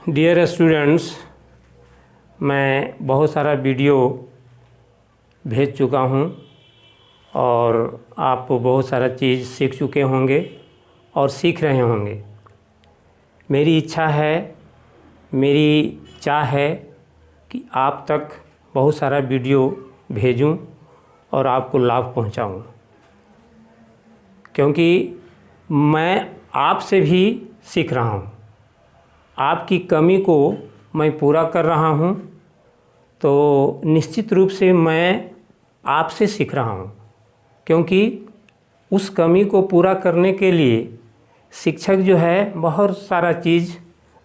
Dear students, मैं बहुत सारा वीडियो भेज चुका हूँ और आप बहुत सारा चीज़ सीख चुके होंगे और सीख रहे होंगे। मेरी इच्छा है, मेरी चाह है कि आप तक बहुत सारा वीडियो भेजूं और आपको लाभ पहुंचाऊं, क्योंकि मैं आपसे भी सीख रहा हूं। आपकी कमी को मैं पूरा कर रहा हूं, तो निश्चित रूप से मैं आपसे सीख रहा हूं, क्योंकि उस कमी को पूरा करने के लिए शिक्षक जो है बहुत सारा चीज़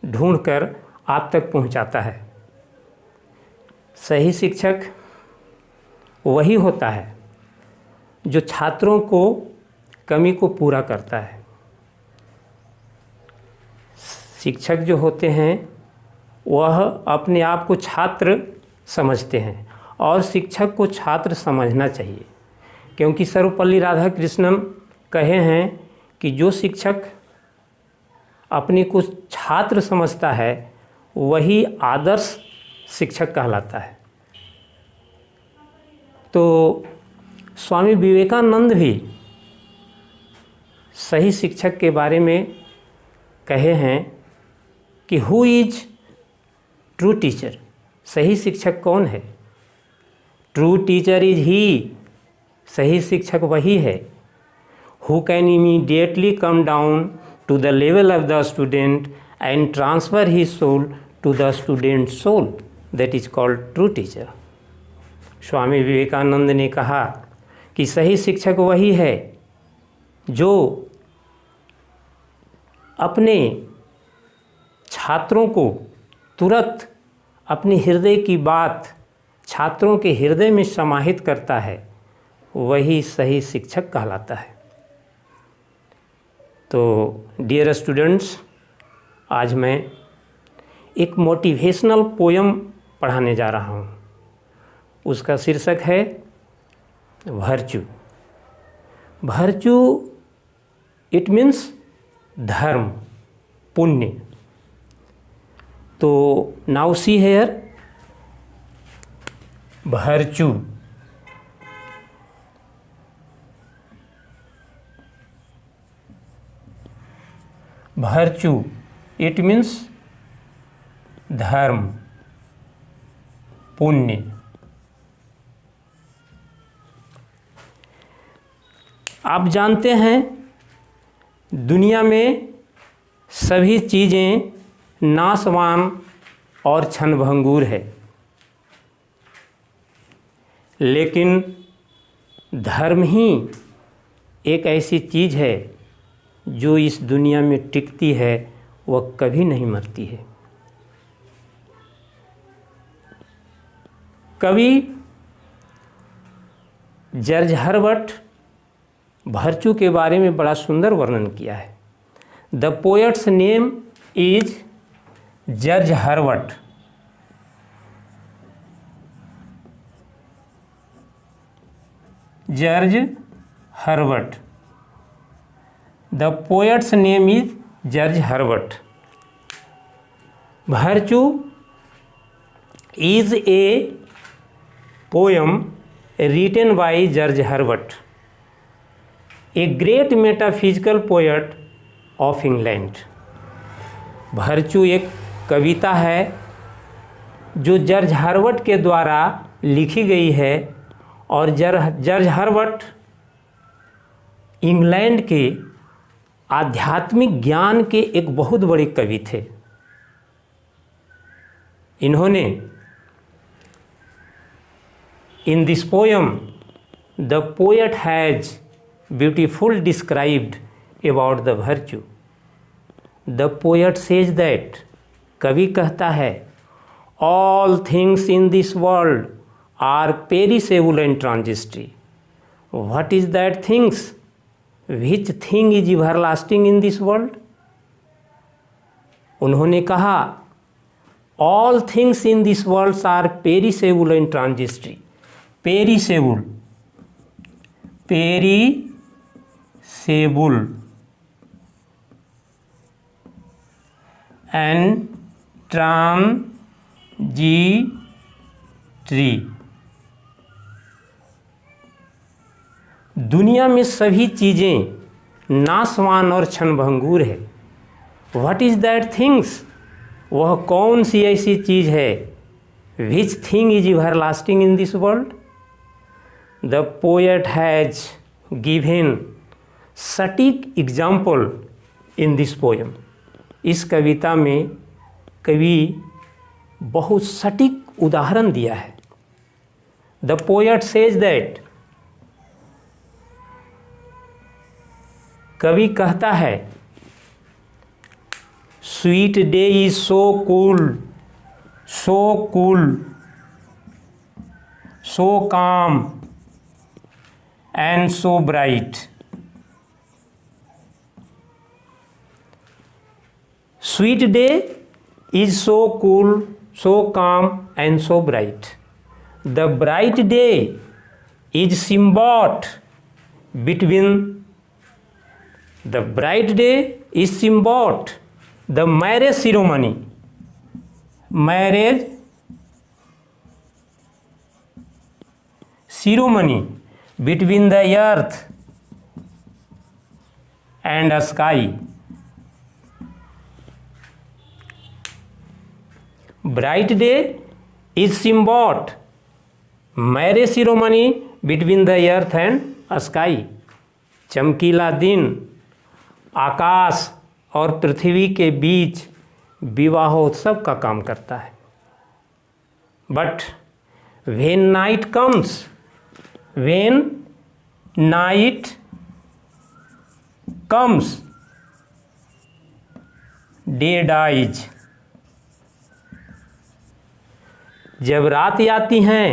ढूंढकर आप तक पहुंचाता है। सही शिक्षक वही होता है जो छात्रों को कमी को पूरा करता है। शिक्षक जो होते हैं वह अपने आप को छात्र समझते हैं और शिक्षक को छात्र समझना चाहिए, क्योंकि सर्वपल्ली राधाकृष्णन कहे हैं कि जो शिक्षक अपने को छात्र समझता है वही आदर्श शिक्षक कहलाता है। तो स्वामी विवेकानंद भी सही शिक्षक के बारे में कहे हैं कि हु इज ट्रू टीचर, सही शिक्षक कौन है? ट्रू टीचर इज ही, सही शिक्षक वही है who can immediately come down to the level of the student and transfer his soul to the student soul, that is called true teacher. Swami Vivekananda ने कहा कि सही शिक्षक वही है जो अपने छात्रों को तुरंत अपने हृदय की बात छात्रों के हृदय में समाहित करता है, वही सही शिक्षक कहलाता है। तो डियर स्टूडेंट्स, आज मैं एक मोटिवेशनल पोयम पढ़ाने जा रहा हूँ। उसका शीर्षक है वर्च्यू। वर्च्यू इट मीन्स धर्म, पुण्य। तो now see here, virtue. Virtue it means धर्म, पुण्य। आप जानते हैं दुनिया में सभी चीज़ें नाशवान और क्षणभंगुर है, लेकिन धर्म ही एक ऐसी चीज़ है जो इस दुनिया में टिकती है, वह कभी नहीं मरती है। कवि जॉर्ज हर्बर्ट वर्च्यू के बारे में बड़ा सुंदर वर्णन किया है। The poets name is George Herbert. George Herbert, the poets name is George Herbert. Virtue is a poem written by George Herbert, a great metaphysical poet of England. Virtue एक कविता है जो जॉर्ज हर्बर्ट के द्वारा लिखी गई है, और George Herbert England के आध्यात्मिक ज्ञान के एक बहुत बड़े कवि थे। इन्होंने In this poem, the poet has beautifully described about the virtue. The poet says that, कवि कहता है, all things in this world are perishable and transitory. What is that things? Which thing is everlasting in this world? उन्होंने कहा, all things in this world are perishable and transitory. Perishable, and transitory. दुनिया में सभी चीज़ें नाशवान और क्षणभंगुर है। What is that things? वह कौन सी ऐसी चीज़ है? Which thing is everlasting in this world? The poet has given सटीक एग्जाम्पल इन दिस पोएम। इस कविता में कवि बहुत सटीक उदाहरण दिया है। द पोएट सेज दैट, कवि कहता है, sweet day is so cool, so cool, so calm and so bright. Sweet day is so cool, so calm and so bright. The bright day is symbiote between the bright day is symbiote, the marriage ceremony, marriage ceremony between the earth and the sky. Bright day is symbiote, marriage ceremony between the earth and sky. चमकीला दिन आकाश और पृथ्वी के बीच विवाहोत्सव का काम करता है। But when night comes, when night comes, day dies. जब रात आती हैं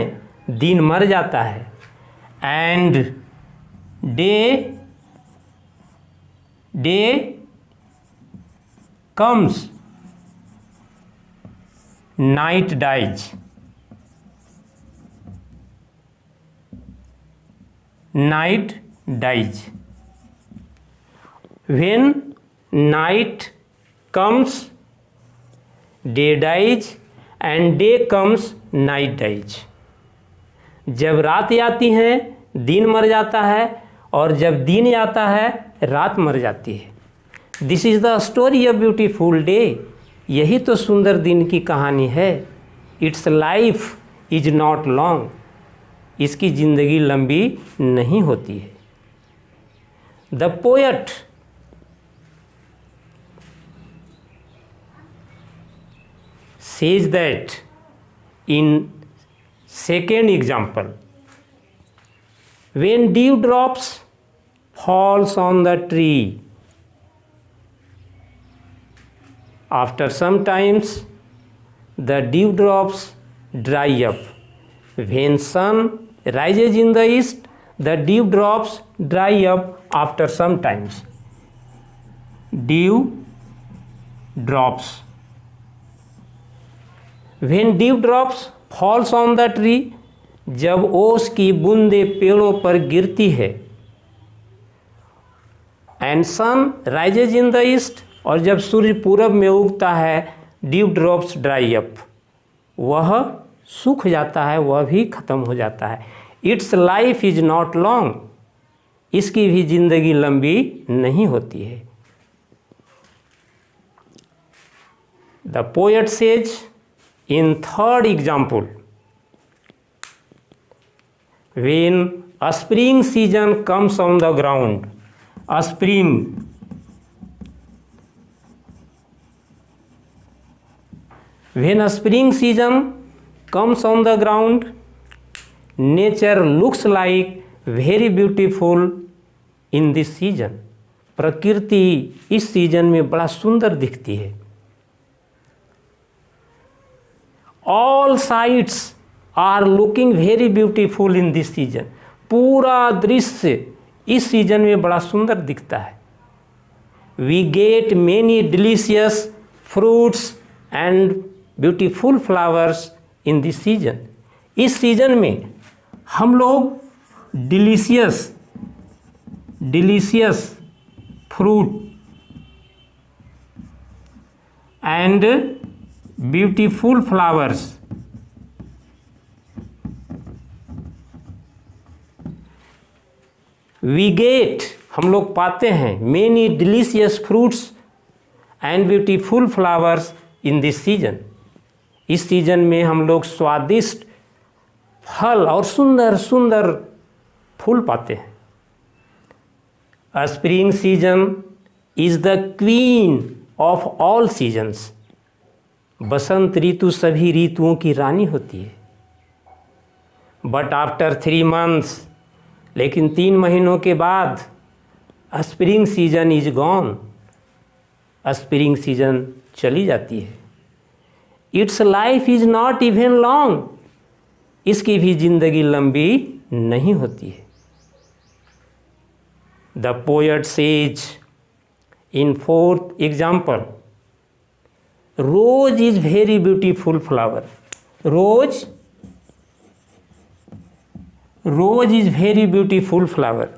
दिन मर जाता है। And day comes, night dies. Night dies. When night comes, day dies and day comes, night dies. जब रात आती है दिन मर जाता है, और जब दिन आता है रात मर जाती है। This is the story of beautiful day. यही तो सुंदर दिन की कहानी है। Its life is not long. इसकी ज़िंदगी लंबी नहीं होती है। The poet says that in second example, when dewdrops falls on the tree, after some times the dewdrops dry up. When sun rises in the east, the dewdrops dry up after some times. Dewdrops. When dewdrops falls on the tree, जब ओस की बूंदें पेड़ों पर गिरती है। And sun rises in the east, और जब सूर्य पूरब में उगता है, ड्यूड्रॉप्स ड्राई अप, वह सूख जाता है, वह भी खत्म हो जाता है। Its life is not long. इसकी भी जिंदगी लंबी नहीं होती है। The poet says in third example, when a spring season comes on the ground, a spring, when a spring season comes on the ground, nature looks like very beautiful in this season. प्रकृति इस season में बड़ा सुंदर दिखती है। All sights are looking very beautiful in this season. पूरा दृश्य इस सीजन में बड़ा सुंदर दिखता है। We get many delicious fruits and beautiful flowers in this season. इस सीजन में हम लोग delicious fruit and beautiful flowers we get, हम लोग पाते हैं, many delicious fruits and beautiful flowers in this season. इस सीजन में हम लोग स्वादिष्ट फल और सुंदर सुंदर फूल पाते हैं। A spring season is the queen of all seasons. बसंत ऋतु सभी ऋतुओं की रानी होती है। बट आफ्टर 3 months, लेकिन 3 महीनों के बाद spring season is gone, spring season चली जाती है। Its life is not even long, इसकी भी जिंदगी लंबी नहीं होती है। The poet says in 4th example, rose is very beautiful flower. Rose is very beautiful flower,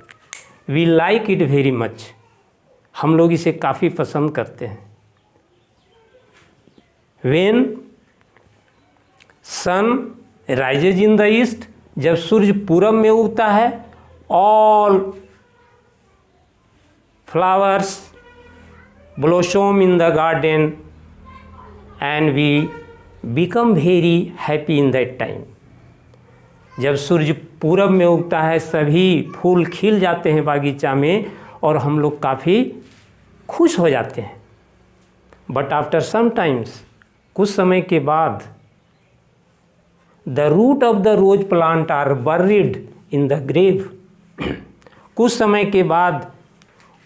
we like it very much. हम लोग इसे काफ़ी पसंद करते हैं। When sun rises in the east, जब सूर्य पूरब में उगता है, all flowers blossom in the garden and we become very happy in that time. जब सूर्य पूरब में उगता है, सभी फूल खिल जाते हैं बागीचा में और हम लोग काफ़ी खुश हो जाते हैं। बट आफ्टर सम टाइम्स, कुछ समय के बाद, the root of the rose plant are buried in the grave. कुछ समय के बाद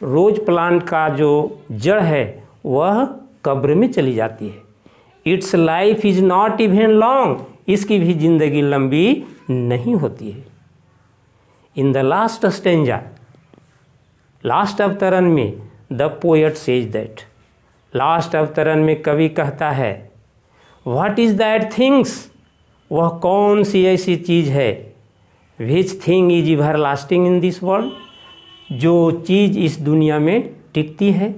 रोज प्लांट का जो जड़ है वह कब्र में चली जाती है। Its life is not even long, इसकी भी जिंदगी लंबी नहीं होती है। In the last stanza, last अवतरण में, the poet says that, last अवतरण में कवि कहता है, व्हाट इज दैट थिंग्स, वह कौन सी ऐसी चीज़ है, which thing is ever lasting in this world, जो चीज़ इस दुनिया में टिकती है।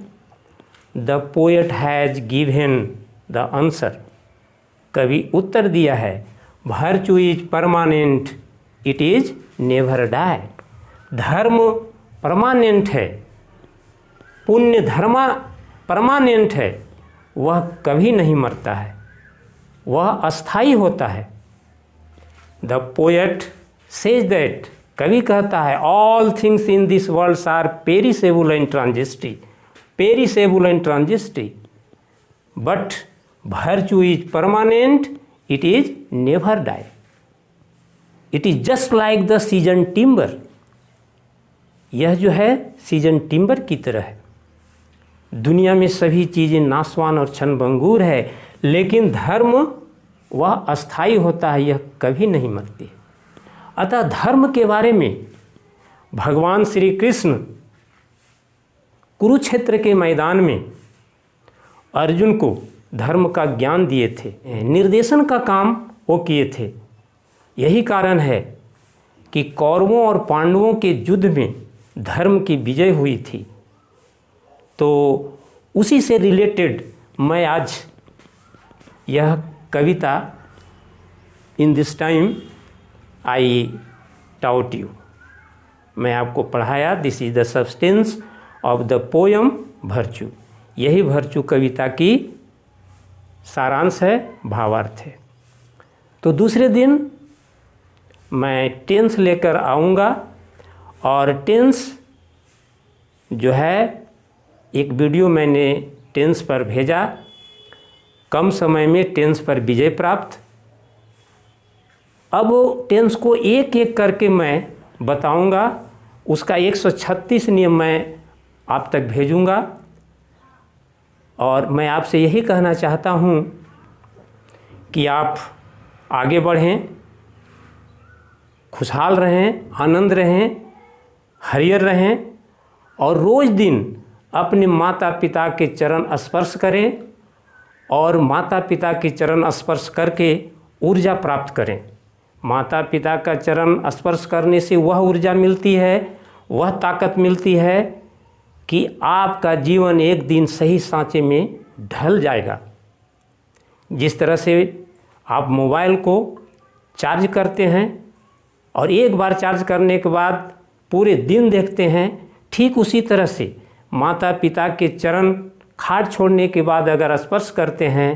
The poet has given the answer, कवि उत्तर दिया है, virtue is permanent, it is never die. धर्म परमानेंट है, पुण्य धर्म परमानेंट है, वह कभी नहीं मरता है, वह अस्थाई होता है। द पोएट सेज दैट, कवि कहता है, all things in this world are perishable and transitory, perishable and transitory, but virtue is permanent, it is never die. It is just like the season timber, यह जो है season timber की तरह है। दुनिया में सभी चीज़ें नाशवान और क्षणभंगुर है, लेकिन धर्म वह अस्थाई होता है, यह कभी नहीं मरती। अतः धर्म के बारे में भगवान श्री कृष्ण कुरुक्षेत्र के मैदान में अर्जुन को धर्म का ज्ञान दिए थे, निर्देशन का काम वो किए थे। यही कारण है कि कौरवों और पांडवों के युद्ध में धर्म की विजय हुई थी। तो उसी से रिलेटेड मैं आज यह कविता in this time I taught you, मैं आपको पढ़ाया। This is the substance of the poem virtue, यही वर्च्यू कविता की सारांश है, भावार्थ है। तो दूसरे दिन मैं टेंस लेकर आऊँगा और टेंस जो है, एक वीडियो मैंने टेंस पर भेजा, कम समय में टेंस पर विजय प्राप्त। अब टेंस को एक एक करके मैं बताऊंगा, उसका 136 नियम मैं आप तक भेजूंगा। और मैं आपसे यही कहना चाहता हूं कि आप आगे बढ़ें, खुशहाल रहें, आनंद रहें, हरियर रहें और रोज़ दिन अपने माता पिता के चरण स्पर्श करें और माता पिता के चरण स्पर्श करके ऊर्जा प्राप्त करें। माता पिता का चरण स्पर्श करने से वह ऊर्जा मिलती है, वह ताकत मिलती है कि आपका जीवन एक दिन सही सांचे में ढल जाएगा। जिस तरह से आप मोबाइल को चार्ज करते हैं और एक बार चार्ज करने के बाद पूरे दिन देखते हैं, ठीक उसी तरह से माता पिता के चरण खाट छोड़ने के बाद अगर स्पर्श करते हैं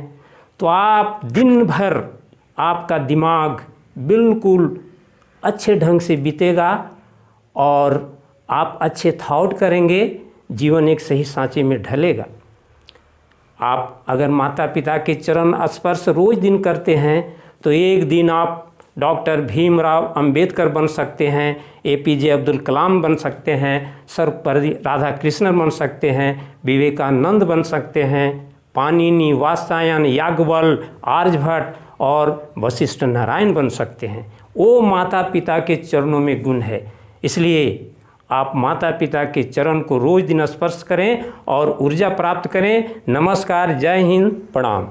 तो आप दिन भर आपका दिमाग बिल्कुल अच्छे ढंग से बीतेगा और आप अच्छे थॉट करेंगे, जीवन एक सही सांचे में ढलेगा। आप अगर माता पिता के चरण स्पर्श रोज दिन करते हैं तो एक दिन आप डॉक्टर भीमराव अंबेडकर बन सकते हैं, APJ अब्दुल कलाम बन सकते हैं, सर्वपल्ली राधाकृष्णन बन सकते हैं, विवेकानंद बन सकते हैं, पाणिनि, वात्स्यायन, याज्ञवल्क्य, आर्यभट्ट और वशिष्ठ नारायण बन सकते हैं। वो माता पिता के चरणों में गुण है, इसलिए आप माता पिता के चरण को रोज दिन स्पर्श करें और ऊर्जा प्राप्त करें। नमस्कार, जय हिंद, प्रणाम।